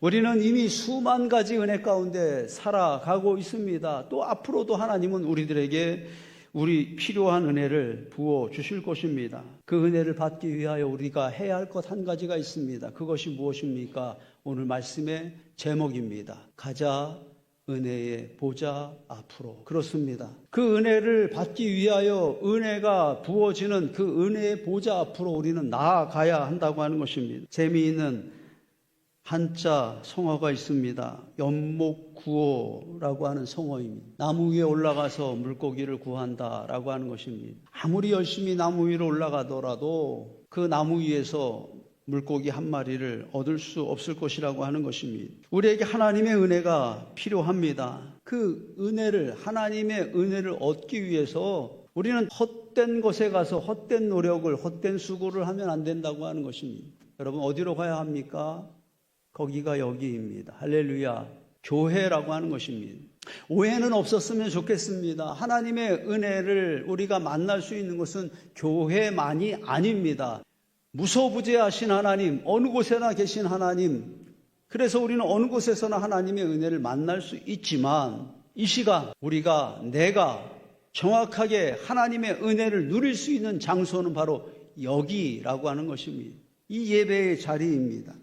우리는 이미 수만 가지 은혜 가운데 살아가고 있습니다. 또 앞으로도 하나님은 우리들에게 우리 필요한 은혜를 부어 주실 것입니다. 그 은혜를 받기 위하여 우리가 해야 할 것 한 가지가 있습니다. 그것이 무엇입니까? 오늘 말씀의 제목입니다. 가자 은혜의 보좌 앞으로. 그렇습니다. 그 은혜를 받기 위하여 은혜가 부어지는 그 은혜의 보좌 앞으로 우리는 나아가야 한다고 하는 것입니다. 재미있는 한자 성어가 있습니다. 연목구호라고 하는 성어입니다. 나무 위에 올라가서 물고기를 구한다라고 하는 것입니다. 아무리 열심히 나무 위로 올라가더라도 그 나무 위에서 물고기 한 마리를 얻을 수 없을 것이라고 하는 것입니다. 우리에게 하나님의 은혜가 필요합니다. 그 은혜를, 하나님의 은혜를 얻기 위해서 우리는 헛된 곳에 가서 헛된 노력을, 헛된 수고를 하면 안 된다고 하는 것입니다. 여러분, 어디로 가야 합니까? 거기가 여기입니다. 할렐루야. 교회라고 하는 것입니다. 오해는 없었으면 좋겠습니다. 하나님의 은혜를 우리가 만날 수 있는 것은 교회만이 아닙니다. 무소부재하신 하나님, 어느 곳에나 계신 하나님, 그래서 우리는 어느 곳에서나 하나님의 은혜를 만날 수 있지만 이 시간 내가 정확하게 하나님의 은혜를 누릴 수 있는 장소는 바로 여기라고 하는 것입니다. 이 예배의 자리입니다.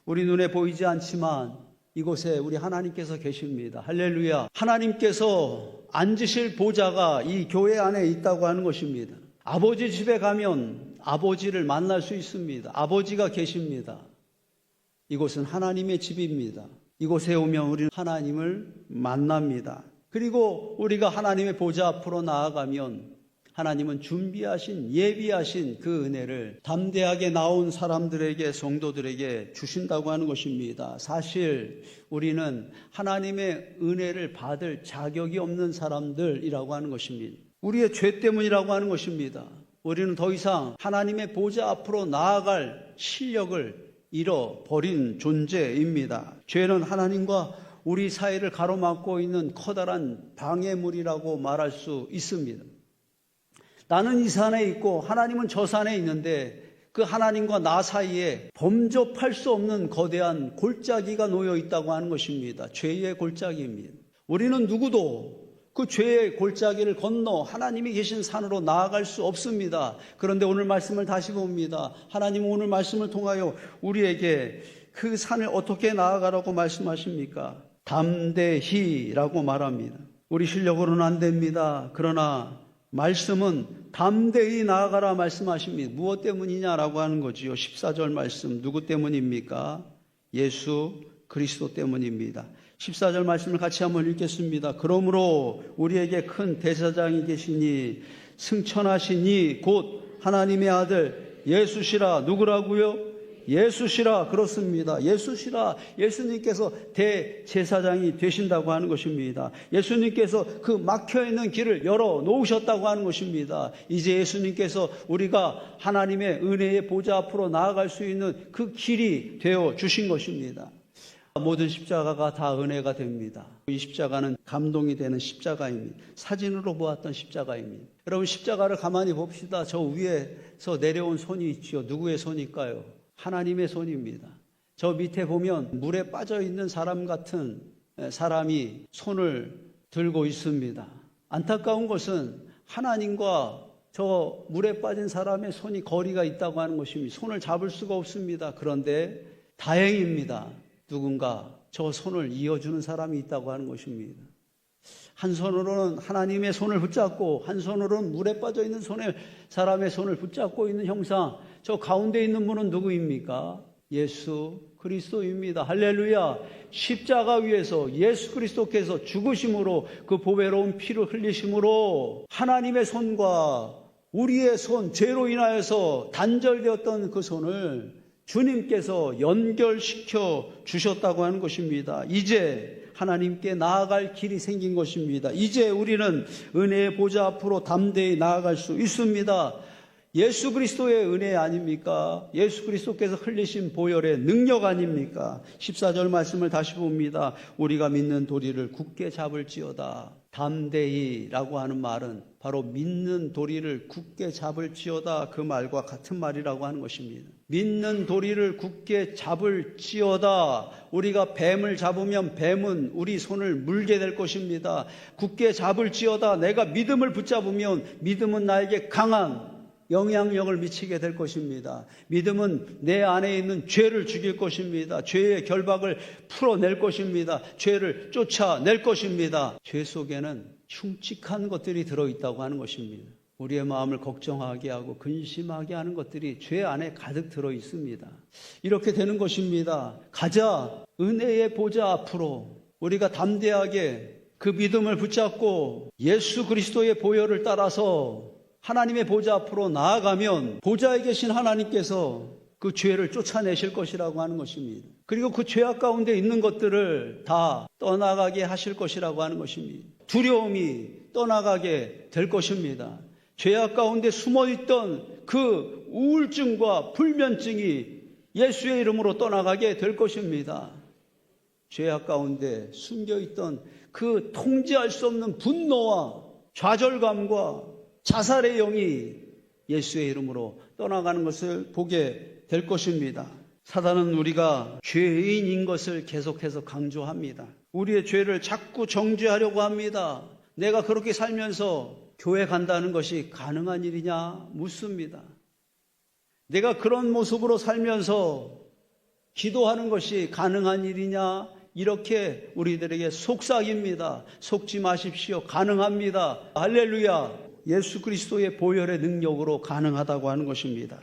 우리 눈에 보이지 않지만 이곳에 우리 하나님께서 계십니다. 할렐루야. 하나님께서 앉으실 보좌가 이 교회 안에 있다고 하는 것입니다. 아버지 집에 가면 아버지를 만날 수 있습니다. 아버지가 계십니다. 이곳은 하나님의 집입니다. 이곳에 오면 우리는 하나님을 만납니다. 그리고 우리가 하나님의 보좌 앞으로 나아가면 하나님은 준비하신, 예비하신 그 은혜를 담대하게 나온 사람들에게, 성도들에게 주신다고 하는 것입니다. 사실 우리는 하나님의 은혜를 받을 자격이 없는 사람들이라고 하는 것입니다. 우리의 죄 때문이라고 하는 것입니다. 우리는 더 이상 하나님의 보좌 앞으로 나아갈 실력을 잃어버린 존재입니다. 죄는 하나님과 우리 사이를 가로막고 있는 커다란 방해물이라고 말할 수 있습니다. 나는 이 산에 있고 하나님은 저 산에 있는데 그 하나님과 나 사이에 범접할 수 없는 거대한 골짜기가 놓여 있다고 하는 것입니다. 죄의 골짜기입니다. 우리는 누구도 그 죄의 골짜기를 건너 하나님이 계신 산으로 나아갈 수 없습니다. 그런데 오늘 말씀을 다시 봅니다. 하나님은 오늘 말씀을 통하여 우리에게 그 산을 어떻게 나아가라고 말씀하십니까? 담대히라고 말합니다. 우리 실력으로는 안 됩니다. 그러나 말씀은 담대히 나아가라 말씀하십니다. 무엇 때문이냐라고 하는 거지요. 14절 말씀 누구 때문입니까? 예수 그리스도 때문입니다. 14절 말씀을 같이 한번 읽겠습니다. 그러므로 우리에게 큰 대제사장이 계시니 승천하시니 곧 하나님의 아들 예수시라. 누구라고요? 예수시라. 그렇습니다. 예수시라. 예수님께서 대제사장이 되신다고 하는 것입니다. 예수님께서 그 막혀있는 길을 열어놓으셨다고 하는 것입니다. 이제 예수님께서 우리가 하나님의 은혜의 보좌 앞으로 나아갈 수 있는 그 길이 되어 주신 것입니다. 모든 십자가가 다 은혜가 됩니다. 이 십자가는 감동이 되는 십자가입니다. 사진으로 보았던 십자가입니다. 여러분, 십자가를 가만히 봅시다. 저 위에서 내려온 손이 있지요. 누구의 손일까요? 하나님의 손입니다. 저 밑에 보면 물에 빠져 있는 사람 같은 사람이 손을 들고 있습니다. 안타까운 것은 하나님과 저 물에 빠진 사람의 손이 거리가 있다고 하는 것입니다. 손을 잡을 수가 없습니다. 그런데 다행입니다. 누군가 저 손을 이어주는 사람이 있다고 하는 것입니다. 한 손으로는 하나님의 손을 붙잡고 한 손으로는 물에 빠져 있는 사람의 손을 붙잡고 있는 형상, 저 가운데 있는 분은 누구입니까? 예수 그리스도입니다. 할렐루야. 십자가 위에서 예수 그리스도께서 죽으심으로 그 보배로운 피를 흘리심으로 하나님의 손과 우리의 손, 죄로 인하여서 단절되었던 그 손을 주님께서 연결시켜 주셨다고 하는 것입니다. 이제 하나님께 나아갈 길이 생긴 것입니다. 이제 우리는 은혜의 보좌 앞으로 담대히 나아갈 수 있습니다. 예수 그리스도의 은혜 아닙니까? 예수 그리스도께서 흘리신 보혈의 능력 아닙니까? 14절 말씀을 다시 봅니다. 우리가 믿는 도리를 굳게 잡을지어다. 담대히라고 하는 말은 바로 믿는 도리를 굳게 잡을지어다 그 말과 같은 말이라고 하는 것입니다. 믿는 도리를 굳게 잡을지어다. 우리가 뱀을 잡으면 뱀은 우리 손을 물게 될 것입니다. 굳게 잡을지어다. 내가 믿음을 붙잡으면 믿음은 나에게 강한 영향력을 미치게 될 것입니다. 믿음은 내 안에 있는 죄를 죽일 것입니다. 죄의 결박을 풀어낼 것입니다. 죄를 쫓아낼 것입니다. 죄 속에는 흉측한 것들이 들어있다고 하는 것입니다. 우리의 마음을 걱정하게 하고 근심하게 하는 것들이 죄 안에 가득 들어 있습니다. 이렇게 되는 것입니다. 가자, 은혜의 보좌 앞으로 우리가 담대하게 그 믿음을 붙잡고 예수 그리스도의 보혈을 따라서 하나님의 보좌 앞으로 나아가면 보좌에 계신 하나님께서 그 죄를 쫓아내실 것이라고 하는 것입니다. 그리고 그 죄악 가운데 있는 것들을 다 떠나가게 하실 것이라고 하는 것입니다. 두려움이 떠나가게 될 것입니다. 죄악 가운데 숨어있던 그 우울증과 불면증이 예수의 이름으로 떠나가게 될 것입니다. 죄악 가운데 숨겨있던 그 통제할 수 없는 분노와 좌절감과 자살의 영이 예수의 이름으로 떠나가는 것을 보게 될 것입니다. 사단은 우리가 죄인인 것을 계속해서 강조합니다. 우리의 죄를 자꾸 정죄하려고 합니다. 내가 그렇게 살면서 교회 간다는 것이 가능한 일이냐 묻습니다. 내가 그런 모습으로 살면서 기도하는 것이 가능한 일이냐 이렇게 우리들에게 속삭입니다. 속지 마십시오. 가능합니다. 할렐루야. 예수 그리스도의 보혈의 능력으로 가능하다고 하는 것입니다.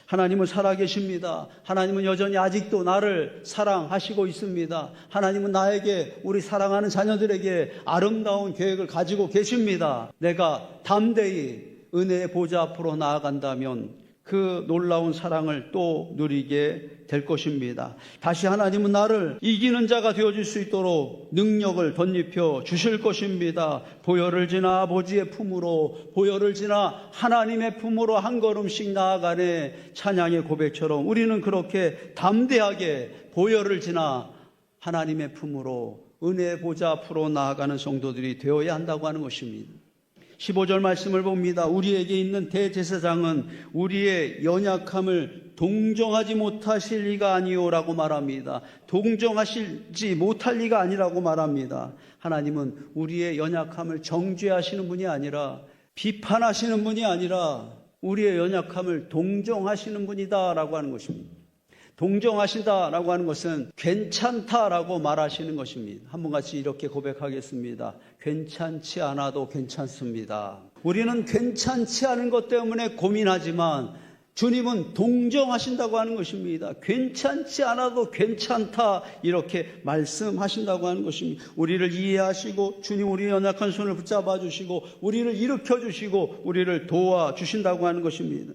하나님은 살아계십니다. 하나님은 여전히 아직도 나를 사랑하시고 있습니다. 하나님은 나에게, 우리 사랑하는 자녀들에게 아름다운 계획을 가지고 계십니다. 내가 담대히 은혜의 보좌 앞으로 나아간다면 그 놀라운 사랑을 또 누리게 될 것입니다. 다시 하나님은 나를 이기는 자가 되어줄 수 있도록 능력을 덧입혀 주실 것입니다. 보혈을 지나 아버지의 품으로, 보혈을 지나 하나님의 품으로 한 걸음씩 나아가네. 찬양의 고백처럼 우리는 그렇게 담대하게 보혈을 지나 하나님의 품으로 은혜의 보좌 앞으로 나아가는 성도들이 되어야 한다고 하는 것입니다. 15절 말씀을 봅니다. 우리에게 있는 대제사장은 우리의 연약함을 동정하지 못하실 리가 아니오라고 말합니다. 동정하시지 못할 리가 아니라고 말합니다. 하나님은 우리의 연약함을 정죄하시는 분이 아니라, 비판하시는 분이 아니라 우리의 연약함을 동정하시는 분이다라고 하는 것입니다. 동정하신다라고 하는 것은 괜찮다라고 말하시는 것입니다. 한번 같이 이렇게 고백하겠습니다. 괜찮지 않아도 괜찮습니다. 우리는 괜찮지 않은 것 때문에 고민하지만 주님은 동정하신다고 하는 것입니다. 괜찮지 않아도 괜찮다 이렇게 말씀하신다고 하는 것입니다. 우리를 이해하시고 주님 우리의 연약한 손을 붙잡아 주시고 우리를 일으켜 주시고 우리를 도와주신다고 하는 것입니다.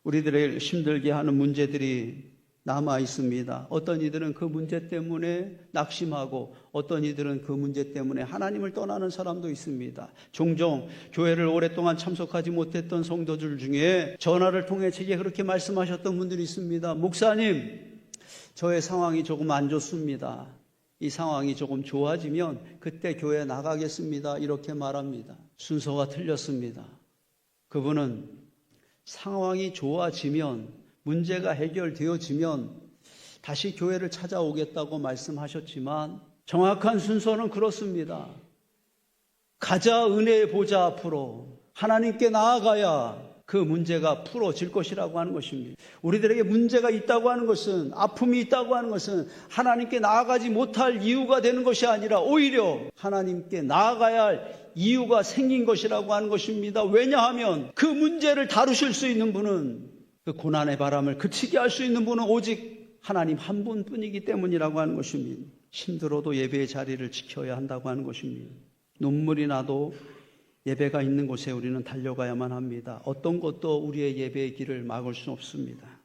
우리들을 힘들게 하는 문제들이 남아 있습니다. 어떤 이들은 그 문제 때문에 낙심하고 어떤 이들은 그 문제 때문에 하나님을 떠나는 사람도 있습니다. 종종 교회를 오랫동안 참석하지 못했던 성도들 중에 전화를 통해 제게 그렇게 말씀하셨던 분들이 있습니다. 목사님, 저의 상황이 조금 안 좋습니다. 이 상황이 조금 좋아지면 그때 교회에 나가겠습니다. 이렇게 말합니다. 순서가 틀렸습니다. 그분은 상황이 좋아지면, 문제가 해결되어지면 다시 교회를 찾아오겠다고 말씀하셨지만 정확한 순서는 그렇습니다. 가자 은혜의 보좌 앞으로 하나님께 나아가야 그 문제가 풀어질 것이라고 하는 것입니다. 우리들에게 문제가 있다고 하는 것은, 아픔이 있다고 하는 것은 하나님께 나아가지 못할 이유가 되는 것이 아니라 오히려 하나님께 나아가야 할 이유가 생긴 것이라고 하는 것입니다. 왜냐하면 그 문제를 다루실 수 있는 분은, 그 고난의 바람을 그치게 할 수 있는 분은 오직 하나님 한 분뿐이기 때문이라고 하는 것입니다. 힘들어도 예배의 자리를 지켜야 한다고 하는 것입니다. 눈물이 나도 예배가 있는 곳에 우리는 달려가야만 합니다. 어떤 것도 우리의 예배의 길을 막을 수 없습니다.